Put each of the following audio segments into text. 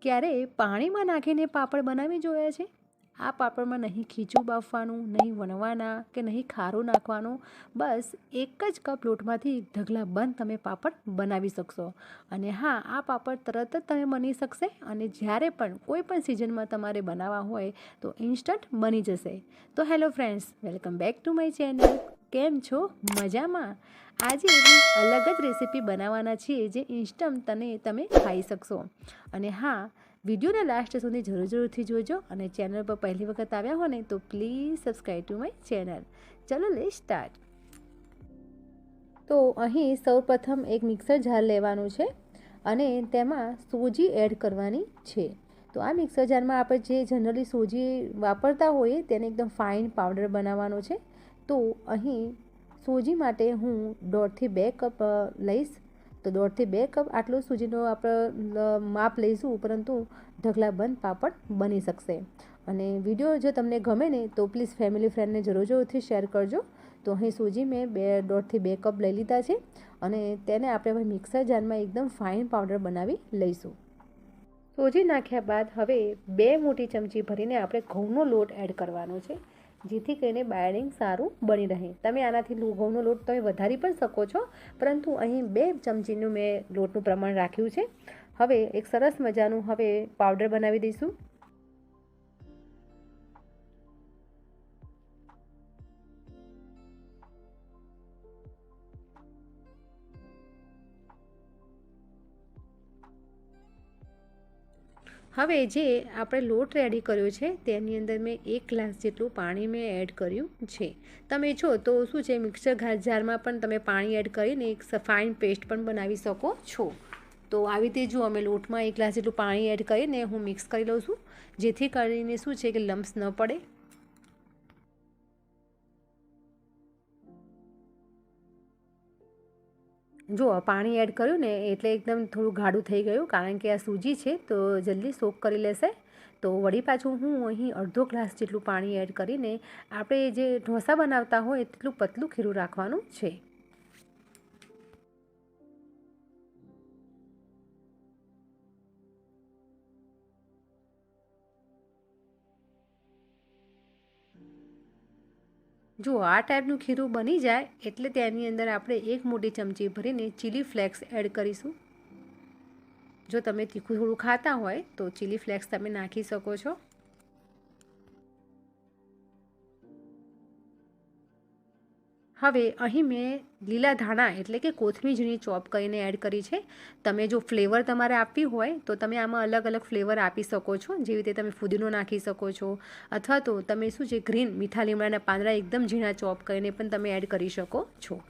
ક્યારે પાણીમાં નાખીને પાપડ બનાવી જોયા છે? આ પાપડમાં નહીં ખીચું બાફવાનું, નહીં વણવાના કે નહીં ખારું નાખવાનું, બસ એક જ કપ લોટમાંથી ઢગલા બંધ તમે પાપડ બનાવી શકશો. અને હા, આ પાપડ તરત જ તમે બની શકશે અને જ્યારે પણ કોઈ પણ સિઝનમાં તમારે બનાવવા હોય તો ઇન્સ્ટન્ટ બની જશે. તો hello friends, welcome back to my channel. કેમ છો? મજામાં? આજે અલગ જ રેસીપી બનાવવાના છીએ જે ઇન્સ્ટન્ટ તમે ખાઈ શકશો. અને હા, વિડીયોને લાસ્ટ સુધી જરૂરથી જોજો અને ચેનલ પર પહેલી વખત આવ્યા હો ને તો please subscribe to my channel. ચલો લેટ્સ સ્ટાર્ટ. તો અહીં સૌપ્રથમ એક મિક્સર જાર લેવાનું છે અને તેમાં સોજી એડ કરવાની છે. તો આ મિક્સર જારમાં આપણે જે જનરલી સોજી વાપરતા હોઈએ તેને એકદમ ફાઇન પાવડર બનાવવાનો છે. તો અહીં સોજી માટે હું 1.5થી 2 કપ લઈશ. તો 1.5થી 2 કપ આટલો સૂજીનો આપણે માપ લઈશું, પરંતુ ઢગલા બંધ પાપડ બની શકશે. અને વિડીયો જો તમને ગમે ને તો પ્લીઝ ફેમિલી ફ્રેન્ડને જરૂરથી શેર કરજો. તો અહીં સૂજી મેં 1.5થી 2 કપ લઈ લીધા છે અને તેને આપણે મિક્સર જારમાં એકદમ ફાઇન પાવડર બનાવી લઈશું. સૂજી નાખ્યા બાદ હવે 2 મોટી ચમચી ભરીને આપણે ઘઉંનો લોટ એડ કરવાનો છે, જેથી કરીને બાઇન્ડિંગ સારું બની રહે. તમે આનાથી ઘઉંનો લોટ તમે વધારી પણ શકો છો, પરંતુ અહીં 2 ચમચીનું મેં લોટનું પ્રમાણ રાખ્યું છે. હવે એક સરસ મજાનું હવે પાવડર બનાવી દઈશું. હવે જે આપણે લોટ રેડી કર્યો છે તેની અંદર મેં 1 ગ્લાસ જેટલું પાણી મેં એડ કર્યું છે. તમે છો તો શું છે, મિક્સર જારમાં પણ તમે પાણી એડ કરીને એક ફાઇન પેસ્ટ પણ બનાવી શકો છો. તો આવી રીતે જો અમે લોટમાં 1 ગ્લાસ જેટલું પાણી એડ કરીને હું મિક્સ કરી લઉં છું, જેથી કરીને શું છે કે લમ્સ ન પડે. જો પાણી એડ કર્યું ને એટલે એકદમ થોડું ગાઢું થઈ ગયું, કારણ કે આ સૂજી છે તો જલ્દી સોક કરી લેશે. તો વળી પાછું હું અહીં 1/2 ગ્લાસ જેટલું પાણી એડ કરીને આપણે જે ઢોસા બનાવતા હોય એટલું પતલું ખીરું રાખવાનું છે. જો આ ટાઈપનું ખીરું બની જાય એટલે તેની અંદર આપણે 1 મોટી ચમચી ભરીને ચીલી ફ્લેક્સ એડ કરીશું. જો તમે તીખું થોડું ખાતા હોય તો ચીલી ફ્લેક્સ તમે નાખી શકો છો. હવે અહીં મેં લીલા ધાણા એટલે કે કોથમીર ઝીણી ચોપ કરીને એડ કરી છે. તમે જો ફ્લેવર તમારે આપવી હોય તો તમે આમાં અલગ અલગ ફ્લેવર આપી શકો છો, જેવી રીતે તમે ફુદીનો નાખી શકો છો, અથવા તો તમે શું છે ગ્રીન મીઠા લીમડાના પાંદડા એકદમ ઝીણા ચોપ કરીને પણ તમે એડ કરી શકો છો.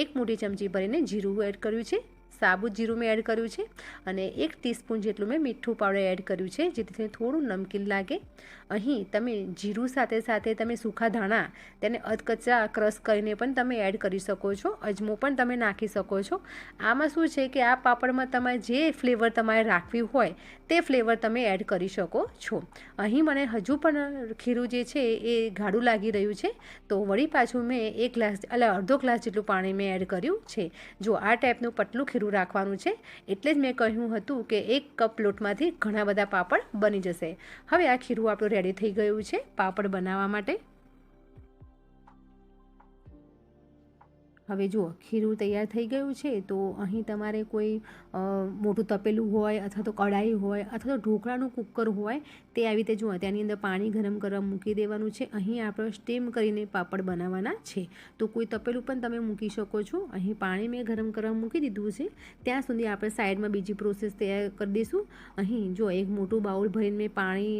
1 મોટી ચમચી ભરીને જીરું એડ કર્યું છે, સાબુત જીરું મેં એડ કર્યું છે અને 1 ટીસ્પૂન જેટલું મેં મીઠું પાવડર એડ કર્યું છે, જેથી થોડું નમકીન લાગે. અહીં તમે જીરું સાથે સાથે તમે સૂકા ધાણા તેને અધકચરા ક્રશ કરીને પણ તમે એડ કરી શકો છો. અજમો પણ તમે નાખી શકો છો. આમાં શું છે કે આ પાપડમાં તમારે જે ફ્લેવર તમારે રાખવી હોય તે ફ્લેવર તમે એડ કરી શકો છો. અહીં મને હજુ પણ ખીરું જે છે એ ગાઢું લાગી રહ્યું છે, તો વળી પાછું મેં 1.5 ગ્લાસ જેટલું પાણી મેં એડ કર્યું છે. જો આ ટાઈપનું પતલું ખીરું રાખવાનું છે, એટલે જ મેં કહ્યું હતું કે 1 કપ લોટમાંથી ઘણા બધા પાપડ બની જશે. હવે આ ખીરું આપણું રેડી થઈ ગયું છે પાપડ બનાવવા માટે. હવે જુઓ ખીરું તૈયાર થઈ ગયું છે. તો અહીં તમારે કોઈ મોટું તપેલું હોય અથવા તો કઢાઈ હોય અથવા તો ઢોકળાનું કુકર હોય તે આવી રીતે જુઓ તેની અંદર પાણી ગરમ કરવા મૂકી દેવાનું છે. અહીં આપણે સ્ટીમ કરીને પાપડ બનાવવાના છે, તો કોઈ તપેલું પણ તમે મૂકી શકો છો. અહીં પાણી મેં ગરમ કરવા મૂકી દીધું છે, ત્યાં સુધી આપણે સાઈડમાં બીજી પ્રોસેસ તૈયાર કરી દઈશું. અહીં જો એક મોટું બાઉલ ભરીને મેં પાણી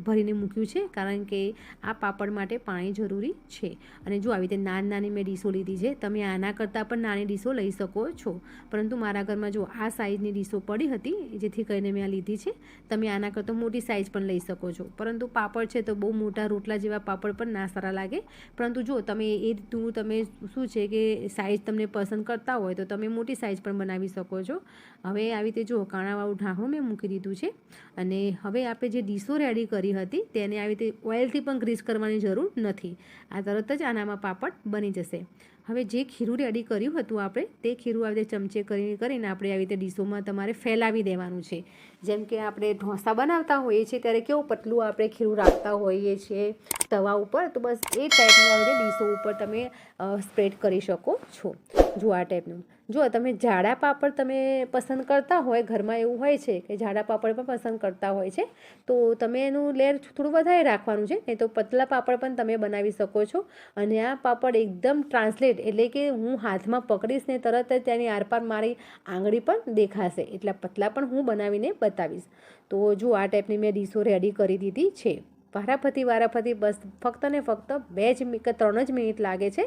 ભરીને મૂક્યું છે, કારણ કે આ પાપડ માટે પાણી જરૂરી છે. અને જો આવી રીતે નાની મેં ડીશો લીધી છે. તમે આના કરતાં પણ નાની ડીશો લઈ શકો છો, પરંતુ મારા ઘરમાં જો આ સાઇઝની ડીશો પડી હતી, જેથી કરીને મેં આ લીધી છે. તમે આના કરતાં મોટી સાઇઝ પણ લઈ શકો છો, પરંતુ પાપડ છે તો બહુ મોટા રોટલા જેવા પાપડ પણ ના સારા લાગે. પરંતુ જો તમે એ રીતનું તમે શું છે કે સાઇઝ તમને પસંદ કરતા હોય તો તમે મોટી સાઇઝ પણ બનાવી શકો છો. હવે આવી રીતે જો કાણાવાળું ઢાંકણું મેં મૂકી દીધું છે અને હવે આપણે જે ડીશો રેડી કરી હતી તેને આવી રીતે ઓઇલથી પણ ગ્રીસ કરવાની જરૂર નથી. આ તરત જ આનામાં પાપડ બની જશે. હવે જે ખીરું રેડી કર્યું હતું આપણે તે ખીરું આવી રીતે ચમચે કરીને આપણે આવી રીતે ડીશોમાં તમારે ફેલાવી દેવાનું છે. જેમ કે આપણે ઢોસા બનાવતા હોઈએ છીએ ત્યારે કેવું પતલું આપણે ખીરું રાખતા હોઈએ છીએ તવા ઉપર, તો બસ એ ટાઈપનું આવી રીતે ડીશો ઉપર તમે સ્પ્રેડ કરી શકો છો. જો આ ટાઈપનું. જો તમે જાડા પાપડ તમે પસંદ કરતા હોય, ઘરમાં એવું હોય છે કે જાડા પાપડ પણ પસંદ કરતા હોય છે, તો તમે એનું લેયર થોડું વધારે રાખવાનું છે, નહીં તો પતલા પાપડ પણ તમે બનાવી શકો છો. અને આ પાપડ એકદમ ટ્રાન્સલેટ, એટલે કે હું હાથમાં પકડીશ ને તરત જ તેની આરપાર મારી આંગળી પણ દેખાશે, એટલા પતલા પણ હું બનાવીને બતાવીશ. તો જો આ ટાઈપની મેં ડીશો રેડી કરી દીધી છે. વારાફરતી બસ ફક્ત ને ફક્ત 2 કે 3 જ મિનિટ લાગે છે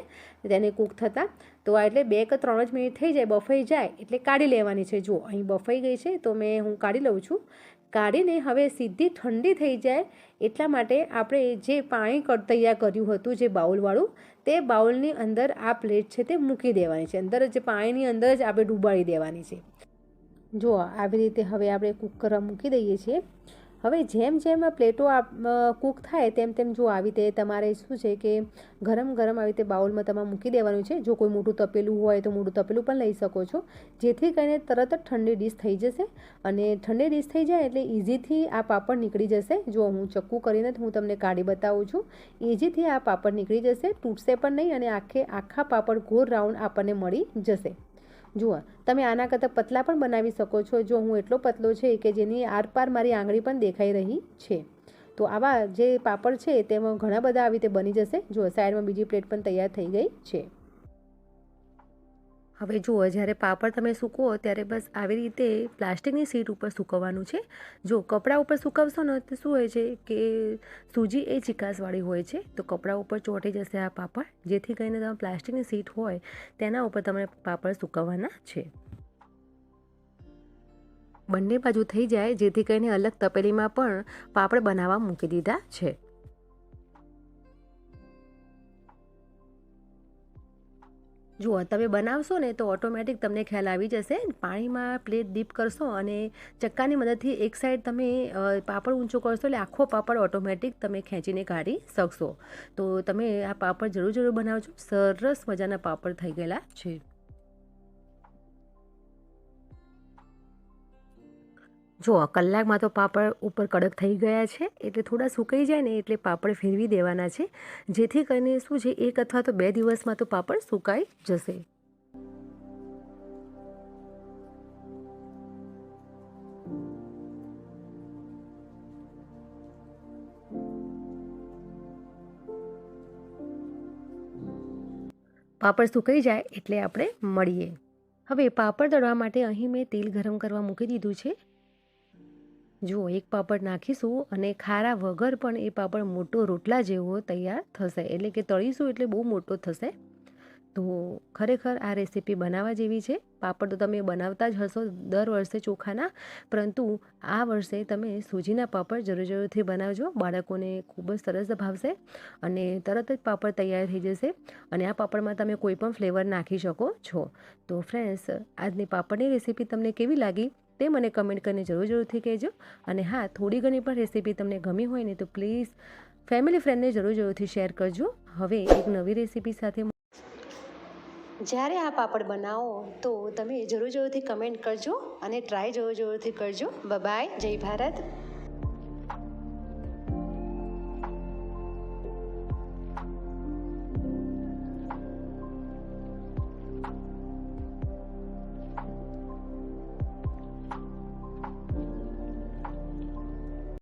તેને કૂક થતાં. તો આ એટલે 2 કે 3 જ મિનિટ થઈ જાય, બફાઈ જાય એટલે કાઢી લેવાની છે. જો અહીં બફાઈ ગઈ છે તો હું કાઢી લઉં છું. કાઢીને હવે સીધી ઠંડી થઈ જાય એટલા માટે આપણે જે પાણી તૈયાર કર્યું હતું જે બાઉલવાળું, તે બાઉલની અંદર આ પ્લેટ છે તે મૂકી દેવાની છે. અંદર જે પાણીની અંદર જ આપણે ડૂબાડી દેવાની છે. જો આવી રીતે હવે આપણે કૂક કરવા મૂકી દઈએ છીએ. હવે જેમ જેમ પ્લેટો કૂક થાય તેમ જો આવી રીતે તમારે શું છે કે ગરમ આવી રીતે બાઉલમાં તમારે મૂકી દેવાનું છે. જો કોઈ મોટું તપેલું હોય તો મોટું તપેલું પણ લઈ શકો છો, જેથી કરીને તરત જ ઠંડી ડીશ થઈ જશે. અને ઠંડી ડીશ થઈ જાય એટલે ઇઝીથી આ પાપડ નીકળી જશે. જો હું ચક્કુ કરીને હું તમને કાઢી બતાવું છું. ઇઝીથી આ પાપડ નીકળી જશે, તૂટશે પણ નહીં અને આખા પાપડ ગોળ રાઉન્ડ આપણને મળી જશે. જુઓ, તમે આના કરતાં પતલા પણ બનાવી શકો છો. જો હું એટલો પતલો છે કે જેની આરપાર મારી આંગળી પણ દેખાઈ રહી છે. તો આવા જે પાપડ છે તેમાં ઘણા બધા આવી રીતે બની જશે. જુઓ, સાઈડમાં બીજી પ્લેટ પણ તૈયાર થઈ ગઈ છે. હવે જુઓ, જ્યારે પાપડ તમે સૂકવો ત્યારે બસ આવી રીતે પ્લાસ્ટિકની શીટ ઉપર સૂકવવાનું છે. જો કપડા ઉપર સૂકવશો ને તો શું હોય છે કે સૂજી એ ચીકાશવાળી હોય છે, તો કપડા ઉપર ચોંટી જશે આ પાપડ. જેથી કરીને તમે પ્લાસ્ટિકની શીટ હોય તેના ઉપર તમે પાપડ સૂકવવાના છે. બંને બાજુ થઈ જાય જેથી કરીને અલગ તપેલીમાં પણ પાપડ બનાવવા મૂકી દીધા છે. જુઓ, તમે બનાવશો ને તો ઓટોમેટિક તમને ખ્યાલ આવી જશે. પાણીમાં પ્લેટ ડીપ કરશો અને ચક્કાની મદદથી એક સાઈડ તમે પાપડ ઊંચો કરશો એટલે આખો પાપડ ઓટોમેટિક તમે ખેંચીને કાઢી શકશો. તો તમે આ પાપડ જરૂર બનાવજો. સરસ મજાના પાપડ થઈ ગયેલા છે. જો કલાકમાં તો પાપડ ઉપર કડક થઈ ગયા છે, એટલે થોડા સુકાઈ જાય ને એટલે પાપડ ફેરવી દેવાના છે, જેથી કરીને શું છે 1 અથવા તો 2 દિવસમાં તો પાપડ સુકાઈ જશે. પાપડ સુકાઈ જાય એટલે આપણે મળીએ. હવે પાપડ તળવા માટે અહીં મેં તેલ ગરમ કરવા મૂકી દીધું છે. જુઓ, એક પાપડ નાખીશું અને ખારા વગર પણ એ પાપડ મોટો રોટલા જેવો તૈયાર થશે, એટલે કે તળીશું એટલે બહુ મોટો થશે. તો ખરેખર આ રેસીપી બનાવવા જેવી છે. પાપડ તો તમે બનાવતા જ હશો દર વર્ષે ચોખાના, પરંતુ આ વર્ષે તમે સૂજીના પાપડ જરૂરથી બનાવજો. બાળકોને ખૂબ જ સરસ ભાવશે અને તરત જ પાપડ તૈયાર થઈ જશે. અને આ પાપડમાં તમે કોઈ પણ ફ્લેવર નાખી શકો છો. તો ફ્રેન્ડ્સ, આજની પાપડની રેસીપી તમને કેવી લાગી તે મને કમેન્ટ કરીને જરૂરથી કહેજો. અને હા, થોડી ઘણી પણ રેસીપી તમને ગમી હોય ને તો પ્લીઝ ફેમિલી ફ્રેન્ડને જરૂરથી શેર કરજો. હવે એક નવી રેસીપી સાથે જ્યારે આ પાપડ બનાવો તો તમે જરૂરથી કમેન્ટ કરજો અને ટ્રાય જરૂરથી કરજો. બાય, જય ભારત.